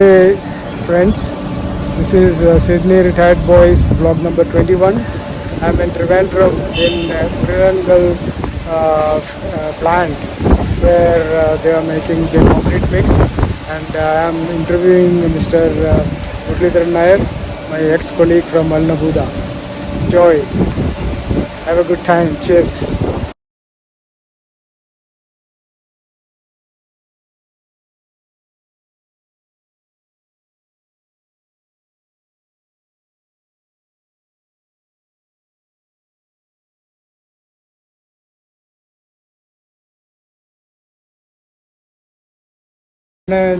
Hey friends, this is Sydney Retired Boys vlog number 21. I'm in Trivandrum in Murugangal plant where they are making the concrete mix, and I am interviewing Mr. Muralidharan Nair, my ex-colleague from Al Nabuda. Enjoy, have a good time, cheers.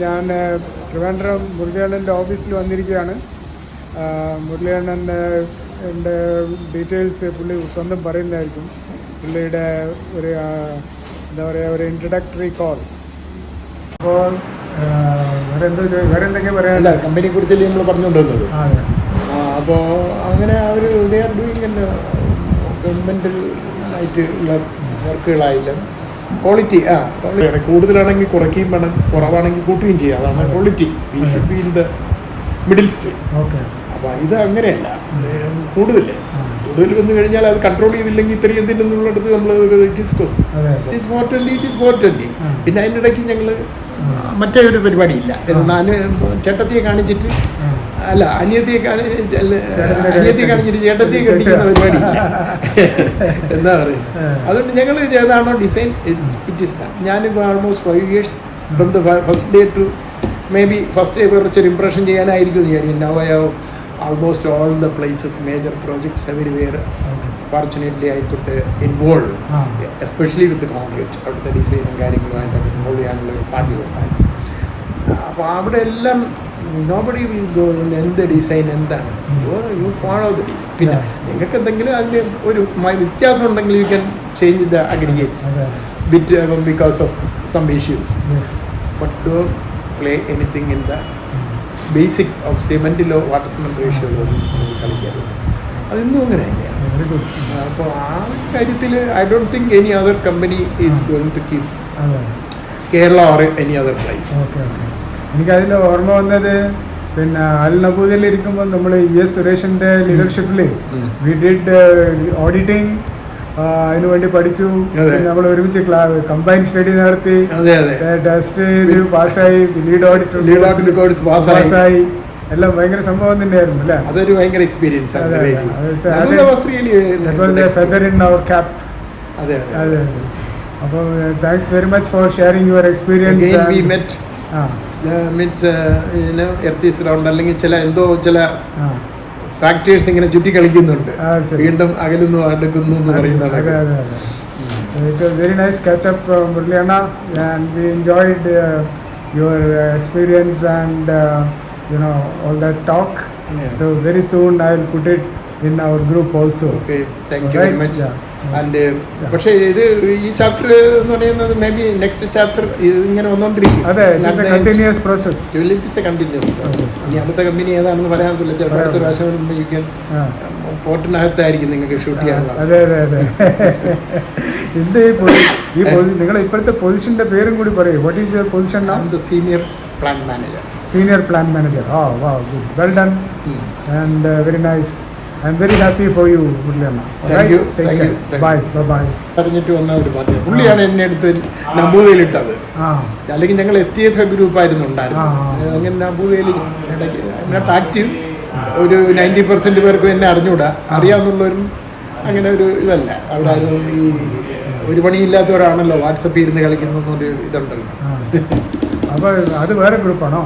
ഞാൻ ട്രിവാൻഡ്രം മുരളിയണ്ണൻ്റെ ഓഫീസിൽ വന്നിരിക്കുകയാണ്. മുരളിയണ്ണൻ്റെ എൻ്റെ details പുള്ളി സ്വന്തം പറയുന്നതായിരിക്കും. പുള്ളിയുടെ ഒരു എന്താ പറയുക, ഒരു ഇൻട്രഡക്ടറി കോൾ. അപ്പോൾ വേറെ എന്തൊക്കെയാണ് പറയാനില്ല, കമ്പനിയെ കുറിച്ചല്ലേ നമ്മൾ പറഞ്ഞുകൊണ്ടിരുന്നത്. അപ്പോൾ അങ്ങനെ അവർ ദേ ആർ ഡൂയിങ് ഗവൺമെൻറ്റലായിട്ട് ഉള്ള വർക്കുകളായില്ല. ക്വാളിറ്റി കൂടുതലാണെങ്കിൽ കുറയ്ക്കുകയും വേണം, കുറവാണെങ്കിൽ കൂട്ടുകയും ചെയ്യാം. അതാണ് quality. We should be in the middle stage. Okay. അപ്പോൾ ഇത് അങ്ങനെയല്ല, കൂടുതൽ വന്നു കഴിഞ്ഞാൽ അത് കൺട്രോൾ ചെയ്തില്ലെങ്കിൽ ഇത്രയും എന്തിനുള്ളിടത്ത് നമ്മൾ ഇറ്റ് ഈസ് 420. പിന്നെ അതിൻ്റെ ഇടയ്ക്ക് ഞങ്ങൾ മറ്റേ ഒരു പരിപാടിയില്ല. ഞാൻ ചേട്ടത്തിയെ കാണിച്ചിട്ട് അനിയത്തിയെ കാണിച്ചിട്ട് ചേട്ടത്തിയെ കണ്ടിക്കുന്ന പരിപാടിയില്ല എന്താ പറയുന്നത്. അതുകൊണ്ട് ഞങ്ങൾ ചെയ്താണോ ഡിസൈൻ ഇറ്റ് ഇസ് ഞാനിപ്പോൾ almost 5 years from the first day to may be first day കുറച്ചൊരു ഇംപ്രഷൻ ചെയ്യാനായിരിക്കും എന്ന് വിചാരിക്കും. Now I have almost all the places, major projects everywhere fortunately I could involve, especially with concrete. അവിടുത്തെ ഡിസൈനും കാര്യങ്ങളും അതിൻ്റെ involve ചെയ്യാനുള്ള ഒരു ഭാഗ്യമുണ്ടായി. അപ്പോൾ അവിടെ എല്ലാം നോബഡി വിൽ ഗോ എന്ത് ഡിസൈൻ എന്താണ്, യു ഫോളോ ദ ഡിസൈൻ. പിന്നെ നിങ്ങൾക്ക് എന്തെങ്കിലും അതിൻ്റെ ഒരു വ്യത്യാസം ഉണ്ടെങ്കിൽ you can change the aggregates because of some issues, but don't play anything in the basic of സിമെൻറ്റിലോ വാട്ടർ സിമെൻറ്റ് റേഷ്യോയിലോ കളിക്കരുത്. അതിന്നും അങ്ങനെ തന്നെയാണ്. അപ്പോൾ ആ കാര്യത്തിൽ I don't think any other company is going to keep Kerala or any other place. എനിക്കതിൽ ഓർമ്മ വന്നത്, പിന്നെ അൽ നബൂദയിൽ ഇരിക്കുമ്പോൾ നമ്മൾ ES സുരേഷിൻ്റെ ലീഡർഷിപ്പിൽ വി ഡിഡ് ഓഡിറ്റിംഗ്, അതിനുവേണ്ടി പഠിച്ചു. നമ്മൾ ഒരുമിച്ച് കമ്പൈൻ സ്റ്റഡി നടത്തി, ടെസ്റ്റ് ചെയ്ത് പാസ്സായി, ലീഡ് ഓഡിറ്റ് പാസ്സായി. എല്ലാം ഭയങ്കര സംഭവം തന്നെയായിരുന്നു അല്ലേ? അതൊരു ഭയങ്കര experience. Feather in our cap. അതെ. അപ്പോൾ thanks very much for sharing your experience. Earth is round അല്ലെങ്കിൽ ചില ഫാക്ടേഴ്സ് ഇങ്ങനെ ചുറ്റി കളിക്കുന്നുണ്ട്, വീണ്ടും അകലുന്നു അടുക്കുന്നു എന്ന് പറയുന്നതാണ്. Very nice catch up, Muralidharan, and we enjoyed your experience and all that talk. So very soon I'll put it in our group also. Okay, thank you very much. And പക്ഷേ ഇത് ഈ ചാപ്റ്റർ എന്ന് പറയുന്നത് may be next chapter ഇങ്ങനെ വന്നുകൊണ്ടിരിക്കും. Continuous process. ഇനി അടുത്ത company ഏതാണെന്ന് പറയാൻ പറ്റില്ല. ചിലപ്പോൾ അടുത്ത പ്രാവശ്യം ഉപയോഗിക്കാൻ പോർട്ടിനകത്തായിരിക്കും നിങ്ങൾക്ക് ഷൂട്ട് ചെയ്യാനുള്ള. അതെ. എന്ത് നിങ്ങൾ ഇപ്പോഴത്തെ പൊസിഷന്റെ പേരും കൂടി പറയൂ. What is your position? Senior plan manager. Senior Plan Manager. Oh wow, good. Well done. And very nice. I'm very happy for you, Muralidharan. Thank you. Thank you. Bye. പറഞ്ഞിട്ട് വന്ന ഒരു പാർട്ടി പുള്ളിയാണ് എന്നെ എടുത്ത് നമ്പൂതിയിലിട്ടത്. അല്ലെങ്കിൽ ഞങ്ങൾ STF ഗ്രൂപ്പായിരുന്നു ഉണ്ടായിരുന്നത്. അങ്ങനെ നമ്പൂതിയിൽ ഇടയ്ക്ക് നോട്ട് ആക്റ്റീവ്. ഒരു 90% പേർക്കും എന്നെ അറിഞ്ഞൂടാ. അറിയാവുന്നുള്ളവരും അങ്ങനെ ഒരു ഇതല്ല. അവിടെ ആരും ഈ ഒരു പണിയില്ലാത്തവരാണല്ലോ വാട്സപ്പിൽ ഇരുന്ന് കളിക്കുന്നൊരു ഇതുണ്ടല്ലോ. അപ്പോൾ അത് വേറെ ഗ്രൂപ്പാണോ?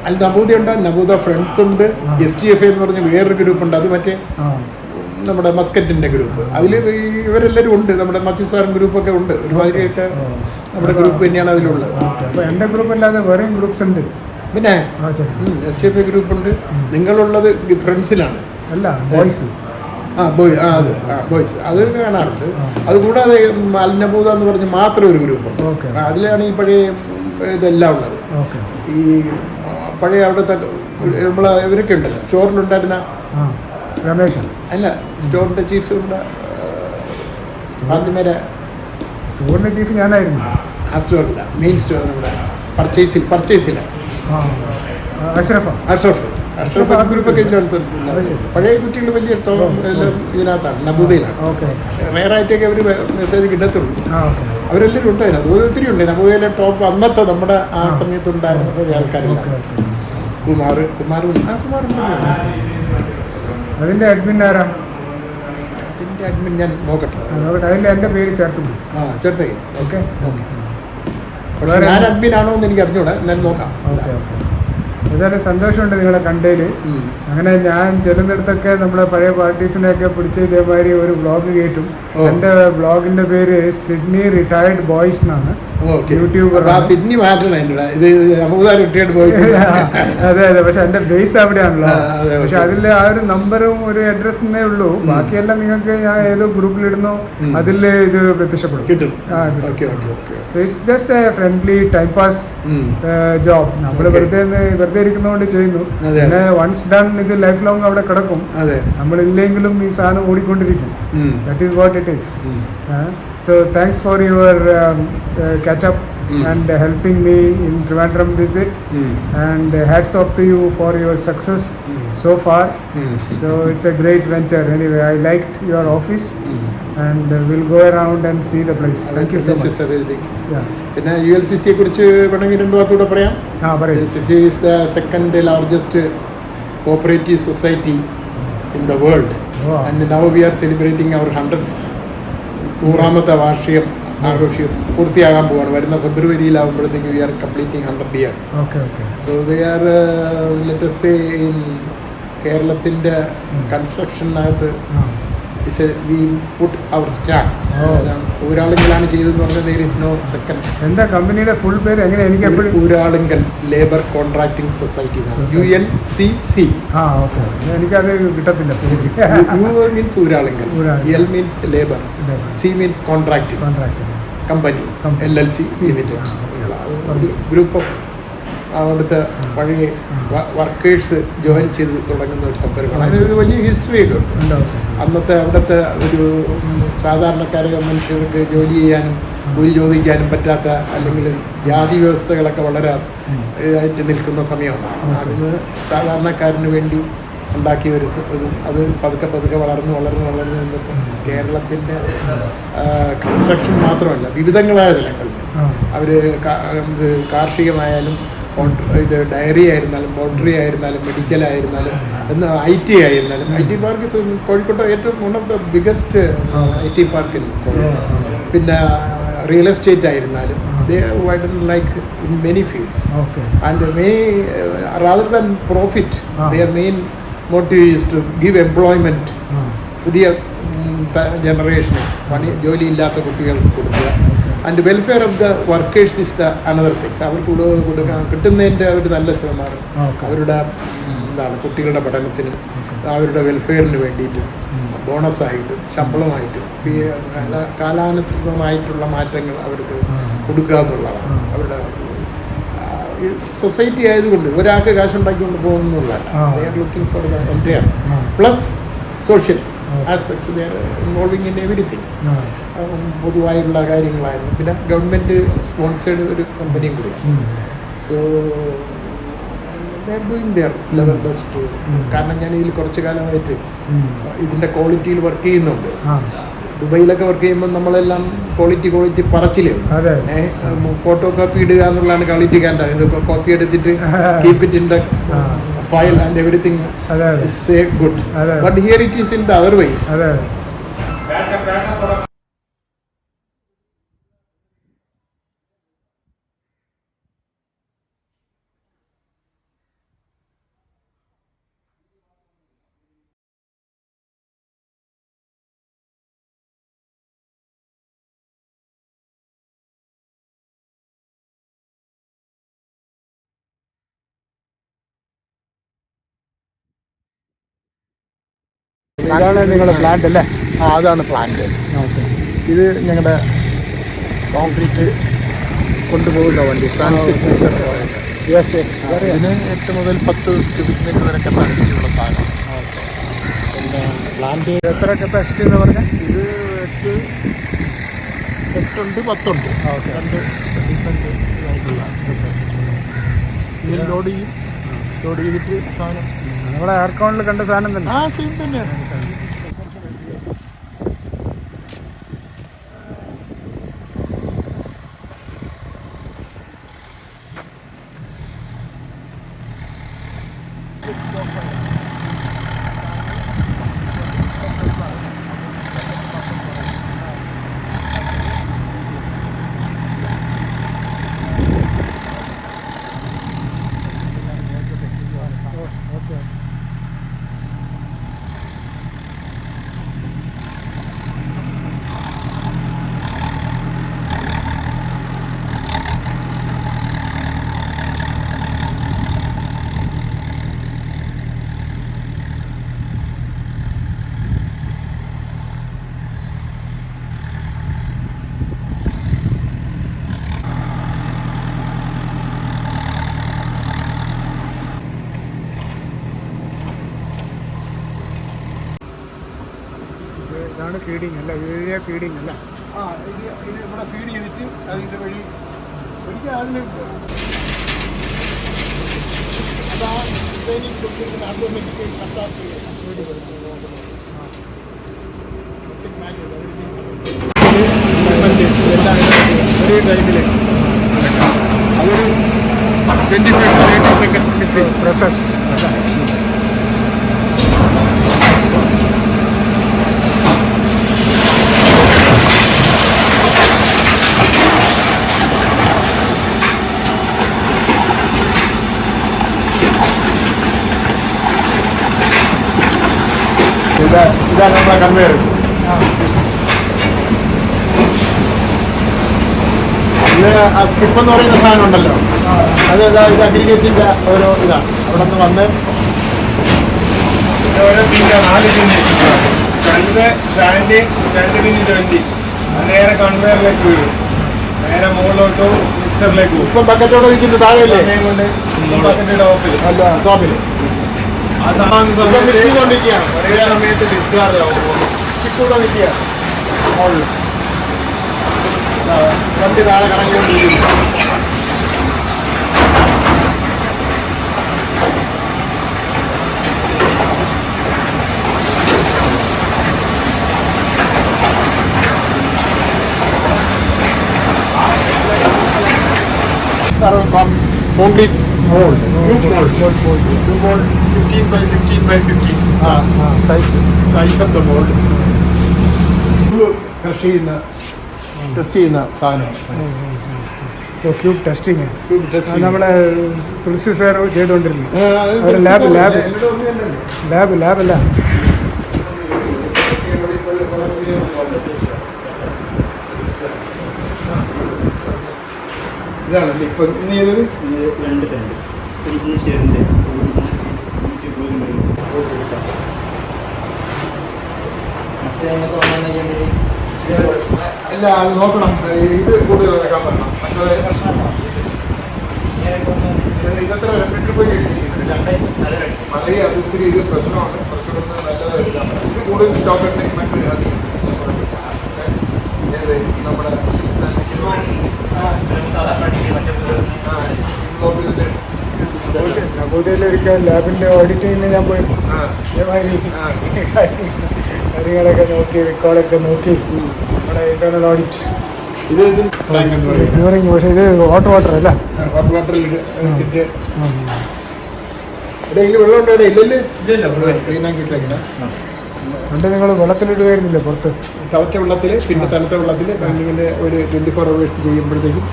അല്ല, നബൂദ ഉണ്ട്, നബൂദ ഫ്രണ്ട്സ് ഉണ്ട്, STF എന്ന് പറഞ്ഞ് വേറൊരു ഗ്രൂപ്പുണ്ട്. അത് മറ്റേ നമ്മുടെ മസ്കറ്റിൻ്റെ ഗ്രൂപ്പ്. അതിൽ ഇവരെല്ലാവരും ഉണ്ട്. നമ്മുടെ മത്സ്യസാരം ഗ്രൂപ്പൊക്കെ ഉണ്ട്. ഒരുമാതിരിയൊക്കെ നമ്മുടെ ഗ്രൂപ്പ് തന്നെയാണ് അതിലുള്ളത്. അപ്പോൾ എൻ്റെ ഗ്രൂപ്പ് അല്ലാതെ വേറെയും ഗ്രൂപ്പ്സ് ഉണ്ട്. പിന്നെ STF ഗ്രൂപ്പുണ്ട്. നിങ്ങളുള്ളത് ഫ്രണ്ട്സിലാണ് അല്ല, ബോയ്സ്. ബോയ്സ് അത് കാണാറുണ്ട്. അതുകൂടാതെ അൽ നബൂദ എന്ന് പറഞ്ഞ് മാത്രം ഒരു ഗ്രൂപ്പുണ്ട്. അതിലാണ് ഈ പഴയ ഇതെല്ലാം ഉള്ളത്. ഈ പഴയ അവിടുത്തെ നമ്മളെ ഇവരൊക്കെ ഉണ്ടല്ലോ, സ്റ്റോറിലുണ്ടായിരുന്ന രമേശൻ അല്ല, സ്റ്റോറിൻ്റെ ചീഫ് സ്റ്റോറിൻ്റെ ചീഫ് ഞാനായിരുന്നു. ആ സ്റ്റോറില്ല, മെയിൻ സ്റ്റോർ നമ്മുടെ പർച്ചേസിലാണ്. അഷ്റഫ് ഗ്രൂപ്പൊക്കെ ഇതിനകത്ത് പഴയ കുട്ടികൾ വലിയ ടോം എല്ലാം ഇതിനകത്താണ് നബൂദയിലാണ്. റെയറായിട്ടൊക്കെ അവർ മെസ്സേജ് കിട്ടത്തുള്ളൂ. അവരെല്ലാവരും ഉണ്ടായിരുന്നു. അതുപോലെ ഒത്തിരി ഉണ്ട്. നബൂദയിലെ ടോപ്പ് അന്നത്തെ നമ്മുടെ ആ സമയത്തുണ്ടായിരുന്ന ആൾക്കാരെല്ലാം. കുമാറും അതിൻ്റെ അഡ്മിൻ ആരാ? അതിൻ്റെ അഡ്മിൻ ഞാൻ നോക്കട്ടെ. അതിൽ എൻ്റെ പേര് ചേർത്തു. ചേർത്തേ. ഓക്കെ. ഞാൻ അഡ്മിൻ ആണോ എന്ന് എനിക്ക് അറിഞ്ഞൂടാ. ഞാൻ നോക്കാം. ഏതായാലും സന്തോഷമുണ്ട് നിങ്ങളെ കണ്ടതിൽ. അങ്ങനെ ഞാൻ ചെല്ലുന്നിടത്തൊക്കെ നമ്മളെ പഴയ പാർട്ടീസിനെയൊക്കെ പിടിച്ച് ഇതേമാതിരി ഒരു വ്ളോഗ് കേട്ടും. എൻ്റെ വ്ളോഗിൻ്റെ പേര് സിഡ്നി റിട്ടയർഡ് ബോയ്സ് എന്നാണ്. യൂട്യൂബർ. സിഡ്നി മാറ്റണം. അതെ അതെ. പക്ഷെ എൻ്റെ ബേസ് അവിടെയാണല്ലോ. പക്ഷെ അതിൽ ആ ഒരു നമ്പറും ഒരു അഡ്രസ്സേ ഉള്ളൂ. ബാക്കിയെല്ലാം നിങ്ങൾക്ക് ഞാൻ ഏതോ ഗ്രൂപ്പിലിടുന്നു, അതിൽ ഇത് പ്രത്യക്ഷപ്പെടും. It's just a friendly time pass job. നമ്മൾ വെറുതെ ഇരിക്കുന്നതുകൊണ്ട് ചെയ്യുന്നു. പിന്നെ വൺസ് ഡൺ ഇത് ലൈഫ് ലോങ് അവിടെ കിടക്കും. നമ്മളില്ലെങ്കിലും ഈ സാധനം ഓടിക്കൊണ്ടിരിക്കും. That is what it is. So thanks for your catch up and helping me in Trivandrum visit, and hats off to you for your success so far. So it's a great venture. Anyway, I liked your office and we'll go around and see the place. Thank you so much. പിന്നെ ULCC കുറിച്ച് വേണമെങ്കിൽ 2 വാക്കുകൂടെ പറയാം. ULCC is the second largest cooperative society in the world. And now we are celebrating our 100th വാർഷികം ആഘോഷിക്കും. പൂർത്തിയാകാൻ പോവാണ്. വരുന്ന ഫെബ്രുവരിയിലാകുമ്പോഴത്തേക്ക് we are completing 100 year. So they are let us say in കേരളത്തിൻ്റെ കൺസ്ട്രക്ഷനകത്ത് വി പുട്ട് അവർ സ്റ്റാമ്പ്. ഊരാളുങ്കലാണ് ചെയ്തതെന്ന് പറഞ്ഞാൽ there is no second. എന്താ കമ്പനിയുടെ ഫുൾ പേര്? എങ്ങനെ എനിക്ക് എപ്പോഴും Uralungal labour contracting society, UNCC. എനിക്കത് കിട്ടത്തില്ല. U means Uralungal, L means labour, C means contracting company, LLC limited. ഒരു ഗ്രൂപ്പ് ഓഫ് അവിടുത്തെ പഴയ വർക്കേഴ്സ് ജോയിൻ ചെയ്ത് തുടങ്ങുന്ന ഒരു സംരംഭമാണ്. അതിനൊരു വലിയ ഹിസ്റ്ററിയൊക്കെ ഉണ്ട്. അന്നത്തെ അവിടുത്തെ ഒരു സാധാരണക്കാരായ മനുഷ്യർക്ക് ജോലി ചെയ്യാനും കൂലി ചോദിക്കാനും പറ്റാത്ത, അല്ലെങ്കിൽ ജാതി വ്യവസ്ഥകളൊക്കെ വളരെ ഇതായിട്ട് നിൽക്കുന്ന സമയമാണ്. അതിന് സാധാരണക്കാരന് വേണ്ടി ഉണ്ടാക്കിയ ഒരു അത് പതുക്കെ വളർന്ന് നിന്നപ്പോൾ കേരളത്തിൻ്റെ കൺസ്ട്രക്ഷൻ മാത്രമല്ല വിവിധങ്ങളായ തലങ്ങളിൽ അവർ കാർഷികമായാലും ഇത് ഡയറി ആയിരുന്നാലും പോൾട്രി ആയിരുന്നാലും മെഡിക്കൽ ആയിരുന്നാലും IT ആയിരുന്നാലും. IT പാർക്ക് കോഴിക്കോട്ടെ ഏറ്റവും one of the biggest IT park. പിന്നെ റിയൽ എസ്റ്റേറ്റ് ആയിരുന്നാലും they widen like in many fields. And rather than profit, their main motive is to give employment. പുതിയ ജനറേഷന് ജോലി ഇല്ലാത്ത കുട്ടികൾക്ക് കൊടുക്കുക. And welfare of the workers is the another things. അവർക്ക് കൊടുക്കാൻ കിട്ടുന്നതിൻ്റെ ഒരു നല്ല ശതമാനം അവരുടെ കുട്ടികളുടെ പഠനത്തിനും അവരുടെ വെൽഫെയറിന് വേണ്ടിയിട്ടും ബോണസായിട്ടും ശമ്പളമായിട്ടും കാലാനുസൃതമായിട്ടുള്ള മാറ്റങ്ങൾ അവർക്ക് കൊടുക്കുക എന്നുള്ളതാണ് അവരുടെ സൊസൈറ്റി ആയതുകൊണ്ട്. ഒരാൾക്ക് കാശുണ്ടാക്കിക്കൊണ്ട് പോകുന്നതല്ല. They are looking for the entire plus social aspects. They are involving in everything. പൊതുവായുള്ള കാര്യങ്ങളായിരുന്നു. പിന്നെ ഗവൺമെൻറ് സ്പോൺസേഡ് ഒരു കമ്പനിയും കൂടിയാണ്. So they are doing their level best. കാരണം ഞാൻ ഇതിൽ കുറച്ച് കാലമായിട്ട് ഇതിൻ്റെ ക്വാളിറ്റിയിൽ വർക്ക് ചെയ്യുന്നുണ്ട്. ദുബൈയിലൊക്കെ വർക്ക് ചെയ്യുമ്പോൾ നമ്മളെല്ലാം ക്വാളിറ്റി പറച്ചില് ഫോട്ടോ കോപ്പി ഇടുക എന്നുള്ളതാണ് ക്വാളിറ്റി കാൻഡ്. ഇത് കോപ്പി എടുത്തിട്ട് keep it in the file and everything is good. But here it is in the other ways. ഇതാണ് നിങ്ങളുടെ പ്ലാന്റ് അല്ലേ? അതാണ് പ്ലാന്റ്. ഇത് ഞങ്ങളുടെ കോൺക്രീറ്റ് കൊണ്ടുപോകുന്ന വണ്ടി, ട്രാൻസിറ്റ് ബിസിനസ് പറയുന്നത്. ഇതിന് 8 മുതൽ 10 ക്യൂബിക് മീറ്റർ വരെ കപ്പാസിറ്റി ഉള്ള സാധനം. പിന്നെ പ്ലാന്റ് എത്ര കപ്പാസിറ്റി എന്ന് പറഞ്ഞാൽ? ഇത് 8ഉണ്ട് 10ഉണ്ട്. 2 ഡിഫറെൻറ്റ് ആയിട്ടുള്ള കപ്പാസിറ്റി. ഇതിൽ ലോഡ് ചെയ്യും. ലോഡ് ചെയ്തിട്ട് സാധനം നമ്മുടെ എയർകോണിൽ കണ്ട സാധനം തന്നെ. ആ സെയിം തന്നെയാണ്. ഇതാണ് ഫീഡിങ് അല്ല, ഏരിയ ഫീഡിങ് അല്ല. ഇത് ഇവിടെ ഫീഡ് ചെയ്തിട്ട് അതിൻ്റെ വഴി ഒരിക്കൽ അതിന് അതാ ഡിസൈനിങ് കൊടുത്തിരിക്കുന്ന ഓട്ടോമാറ്റിക് കട്ടാക്കി ഒരേ ടൈമിൽ അതൊരു 25-30 സെക്കൻഡ്സ് പ്രോസസ്. ഇതാണ് നമ്മളെ കൺവെയർ. ഇത് ആ സ്കിപ്പ് എന്ന് പറയുന്ന സാധനം ഉണ്ടല്ലോ, അത് ഇത് അഗ്രിഗേറ്റിൻ്റെ ഓരോ ഇതാണ്. അവിടെ നിന്ന് വന്ന് ഓരോ പിന്നിൻ്റെ 4 പിന്ന്, രണ്ട് സ്റ്റാൻഡ്, 2 പിന്ന് 20 നേരെ കൺവെയറിലേക്ക് വീഴും. നേരെ മുകളിലോട്ടോ മിക്സറിലേക്ക് പോകും. ഇപ്പം ബക്കറ്റോടെ നിൽക്കുന്ന താഴെയല്ലേ കൊണ്ട് ബക്കറ്റിന്റെ ടോപ്പിൽ അല്ല ടോപ്പിൽ ആ സാധനം മിക്സ് ചെയ്തുകൊണ്ടിരിക്കുകയാണ്. ഒരേ സമയത്ത് ഡിസ്ചാർജ് ആവും. സ്കിപ്പൂടെ നിൽക്കുകയാണ് മുകളിൽ. വണ്ടി താഴെ കറങ്ങിക്കൊണ്ടിരിക്കുന്നു. From concrete mold, mold, 15 by 15 by 15 size size of the mold. കൃഷി ചെയ്യുന്ന ടെസ്റ്റ് ചെയ്യുന്ന സാധനമാണ്. ക്യൂബ് ടെസ്റ്റിങ് Cube test ചെയ്യുന്ന. നമ്മളെ തുളസി സാർ ചെയ്തുകൊണ്ടിരുന്നു. അത് ഒരു ലാബ് എന്നോട് പറഞ്ഞതല്ലേ? ലാബല്ല. ഇതാണല്ലേ ഇപ്പൊ ഇന്ന് ചെയ്തത്. 2 സെന്റ് ഒരു ഈശ്വരൻ്റെ മറ്റേ അതിനൊക്കെ വന്നു കഴിഞ്ഞാൽ അല്ല അത് നോക്കണം. ഇത് കൂടുതൽ നടക്കാൻ പറ്റണം. മറ്റേത് ഇതത്ര 2 ലിറ്റർ പോയി അടിച്ചിരിക്കുന്നത് മതി. അത് ഒത്തിരി ഇത് പ്രശ്നമാണ്. കുറച്ചുകൂടെ നല്ലത് എടുക്കാൻ പറ്റും. ഇത് കൂടുതൽ സ്റ്റോക്ക് ഉണ്ടെങ്കിൽ മറ്റൊരു അത് നമ്മുടെ നവോദയയിലൊരിക്കൽ ലാബിന്റെ ഓഡിറ്റിങ്ങിന് ഞാൻ പോയി. ഇതേമാതിരി കാര്യങ്ങളൊക്കെ നോക്കി, റെക്കോർഡൊക്കെ നോക്കി നമ്മുടെ ഇന്റേണൽ ഓഡിറ്റ്. ഇത് ടാങ്ക് എന്ന് പറയുന്നത്. പക്ഷേ ഇത് ഹോട്ട് വാട്ടർ അല്ല. ഹോട്ട് വാട്ടറിൽ ഇട്ടിട്ട് ഇടയിൽ വെള്ളം ഉണ്ടോ? ഇല്ലല്ലേ? ക്ലീനാക്കി ഇട്ടേക്കണം. പണ്ട് നിങ്ങൾ വെള്ളത്തിലിടുകയായിരുന്നില്ലേ പുറത്ത്? തിളച്ച വെള്ളത്തിൽ, പിന്നെ തണുത്ത വെള്ളത്തിൽ പിന്നെ ഒരു 24 hours ചെയ്യുമ്പോഴത്തേക്കും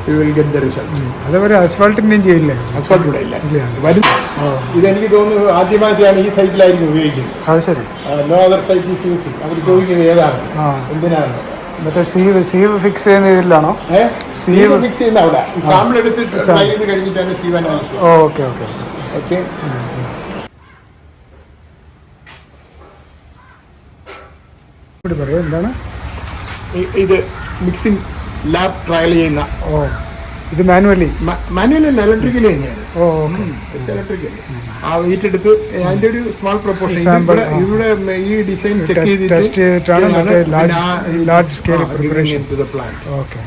you will get the result. അതേപോലെ അസ്ഫാൾട്ടിൻ്റെയും ചെയ്യില്ലേ? അസ്ഫാൾട്ട് ഇവിടെ ഇല്ല, വരും. ഇതെനിക്ക് തോന്നുന്നു ആദ്യമായിട്ടാണ് ഈ സൈറ്റിലായിരിക്കും ഉപയോഗിക്കുന്നത്. അത് ശരി. No other site is using. അവർ ചോദിക്കുന്നത് ഏതാണ്, എന്തിനാണ്. മറ്റേ സീവ് ഫിക്സ് ചെയ്യുന്ന ഇതിലാണോ? സീവ് ഫിക്സ് ചെയ്യുന്ന അവിടെ സാമ്പിൾ എടുത്തിട്ട് ട്രൈ ചെയ്ത് കഴിഞ്ഞിട്ടാണ് sieve analysis. Okay okay okay. ഇവിടെ പറയാം എന്താണ് ഇത് മിക്സിംഗ് ലാബ് ട്രയൽ ചെയ്യുന്ന. ഇത് മാനുവലി? മാനുവൽ അല്ല, ഇലക്ട്രിക്കലി തന്നെയാണ്. ഇലക്ട്രിക്കൽ ആ വെയിറ്റ് എടുത്ത് അതിന്റെ ഒരു സ്മോൾ പ്രൊപ്പോർഷൻ ഇവിടെ ഈ ഡിസൈൻ ചെക്ക് ചെയ്തിട്ട് ടെസ്റ്റ് ചെയ്തിട്ടാണ് large scale preparation. Plant. Okay.